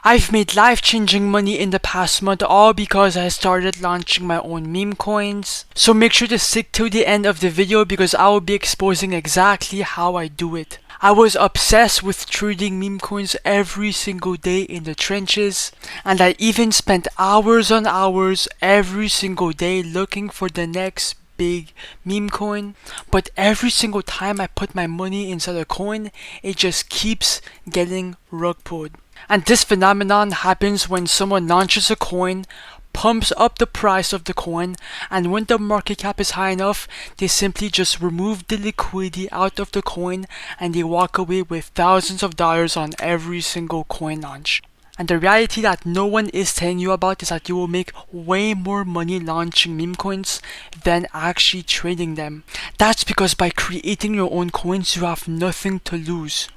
I've made life-changing money in the past month, all because I started launching my own meme coins. So make sure to stick till the end of the video because I will be exposing exactly how I do it. I was obsessed with trading meme coins every single day in the trenches, and I even spent hours on hours every single day looking for the next big meme coin. But every single time I put my money inside a coin, it just keeps getting rug pulled. And this phenomenon happens when someone launches a coin, pumps up the price of the coin, and when the market cap is high enough, they simply just remove the liquidity out of the coin and they walk away with thousands of dollars on every single coin launch. And the reality that no one is telling you about is that you will make way more money launching meme coins than actually trading them. That's because by creating your own coins, you have nothing to lose.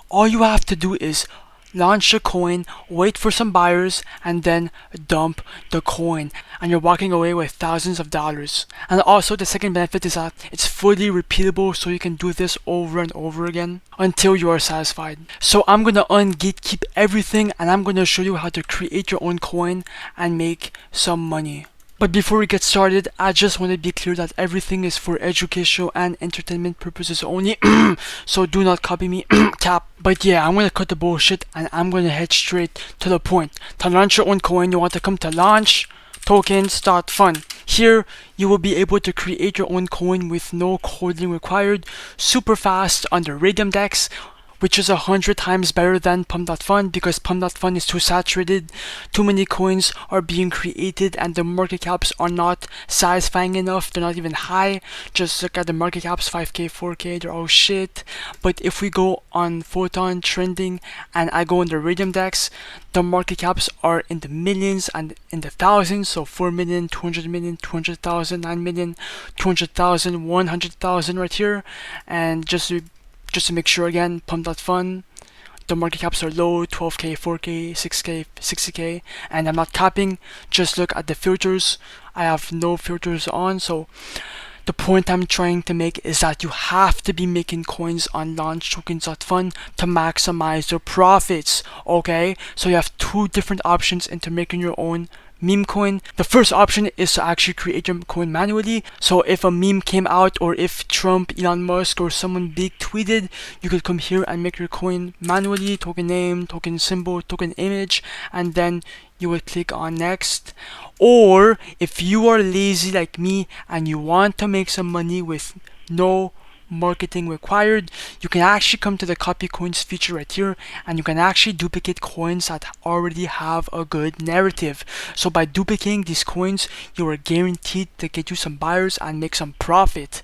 All you have to do is launch a coin, wait for some buyers, and then dump the coin, and you're walking away with thousands of dollars. And also the second benefit is that it's fully repeatable, so you can do this over and over again until you are satisfied. So I'm gonna ungatekeep everything and I'm gonna show you how to create your own coin and make some money. But before we get started, I just want to be clear that everything is for educational and entertainment purposes only, so do not copy me, cap. But yeah, I'm gonna cut the bullshit and I'm gonna head straight to the point. To launch your own coin, you want to come to launch tokenfast. Here, you will be able to create your own coin with no coding required, super fast on the Raydium DEX, which is 100 times better than Pump.Fun because Pump.Fun is too saturated, too many coins are being created and the market caps are not satisfying enough, they're not even high. Just look at the market caps, 5k, 4k, they're all shit. But if we go on Photon trending and I go on the Raydium DEX, the market caps are in the millions and in the thousands, so 4 million, 200 million, 200,000, 9 million, 200,000, 100,000 right here. And just to make sure again, Pump.Fun, the market caps are low, 12k, 4k, 6k, 60k, and I'm not capping. Just look at the filters. I have no filters on, so the point I'm trying to make is that you have to be making coins on launchtokens.fun to maximize your profits, okay? So you have two different options into making your own meme coin. The first option is to actually create your coin manually. So if a meme came out or if Trump, Elon Musk, or someone big tweeted, you could come here and make your coin manually, token name, token symbol, token image, and then you would click on next. Or if you are lazy like me and you want to make some money with no marketing required, you can actually come to the copy coins feature right here and you can actually duplicate coins that already have a good narrative. So by duplicating these coins, you are guaranteed to get you some buyers and make some profit.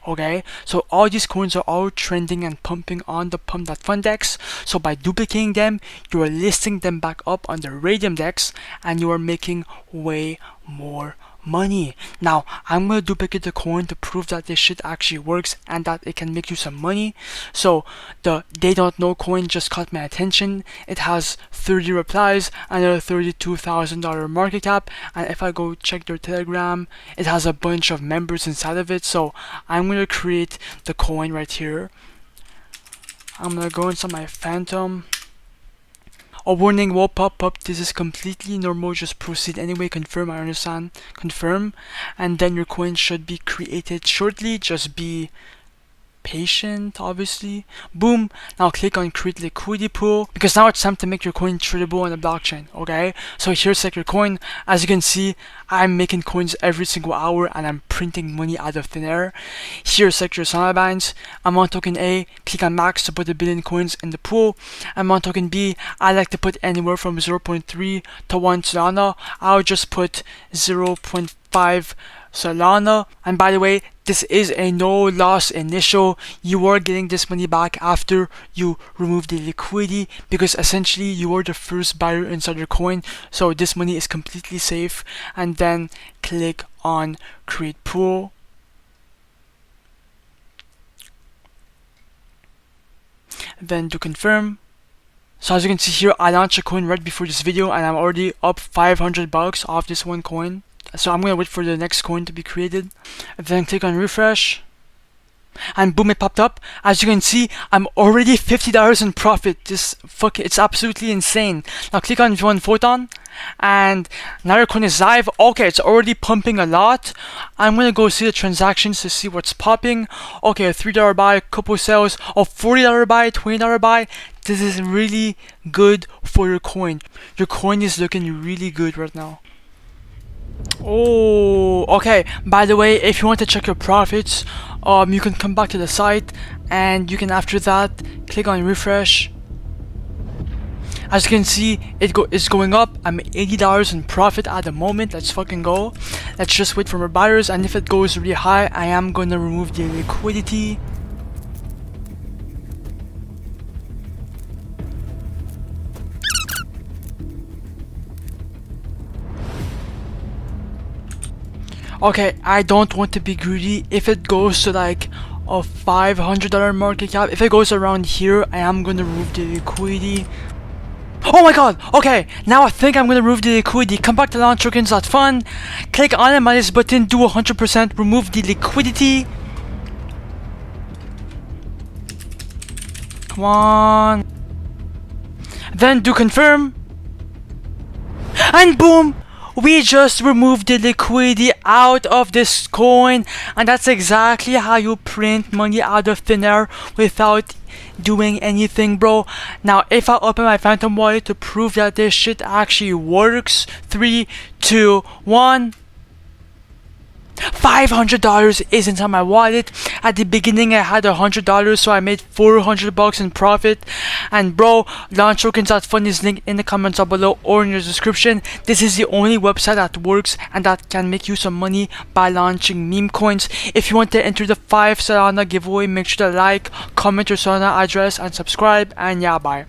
Okay, so all these coins are all trending and pumping on the Pump.Fun DEX. So by duplicating them, you are listing them back up on the Raydium DEX and you are making way more money. Now I'm gonna duplicate the coin to prove that this shit actually works and that it can make you some money. So the they don't know coin just caught my attention. It has 30 replies and a $32,000 market cap, and if I go check their Telegram, it has a bunch of members inside of it. So I'm gonna create the coin right here. I'm gonna go inside my Phantom. A warning will pop up. This is completely normal. Just proceed anyway. Confirm. I understand. Confirm. And then your coin should be created shortly. Just be patient, obviously. Boom. Now click on create liquidity pool because now it's time to make your coin tradable on the blockchain. Okay, so here's like your coin. As you can see, I'm making coins every single hour and I'm printing money out of thin air. Here's like your Solana binds. I'm on token A. Click on max to put 1 billion coins in the pool. I'm on token B. I like to put anywhere from 0.3 to 1 Solana. I'll just put 0.5 Solana. And by the way, this is a no loss initial. You are getting this money back after you remove the liquidity because essentially you are the first buyer inside your coin, so this money is completely safe. And then click on create pool. Then to confirm. So as you can see here, I launched a coin right before this video and I'm already up $500 off this one coin. So I'm gonna wait for the next coin to be created, and then click on refresh. and boom, it popped up. As you can see, I'm already $50 in profit. It's absolutely insane. Now click on join photon, and now your coin is live. Okay, it's already pumping a lot. I'm gonna go see the transactions to see what's popping. Okay, a $3 buy, couple sales, a $40 buy, $20 buy. This is really good for your coin. Your coin is looking really good right now. Oh, okay. By the way, if you want to check your profits, you can come back to the site, and you can, after that, click on refresh. As you can see, it's going up. I'm $80 in profit at the moment. Let's fucking go. Let's just wait for more buyers, and if it goes really high, I am going to remove the liquidity. Okay, I don't want to be greedy. If it goes to like a $500 market cap, if it goes around here, I am going to remove the liquidity. Oh my god! Okay, now I think I'm gonna remove the liquidity. Come back to launchtokens.fun, click on the minus button, do 100%, remove the liquidity. Come on. Then do confirm. And boom! We just removed the liquidity out of this coin, and that's exactly how you print money out of thin air without doing anything, bro. Now if I open my Phantom wallet to prove that this shit actually works, 3, 2, 1. $500 is inside my wallet. At the beginning I had $100, so I made $400 in profit. And bro, launchtokens.fun is linked in the comments down below or in your description. This is the only website that works and that can make you some money by launching meme coins. If you want to enter the 5 Solana giveaway, make sure to like, comment your Solana address, and subscribe. And yeah, bye.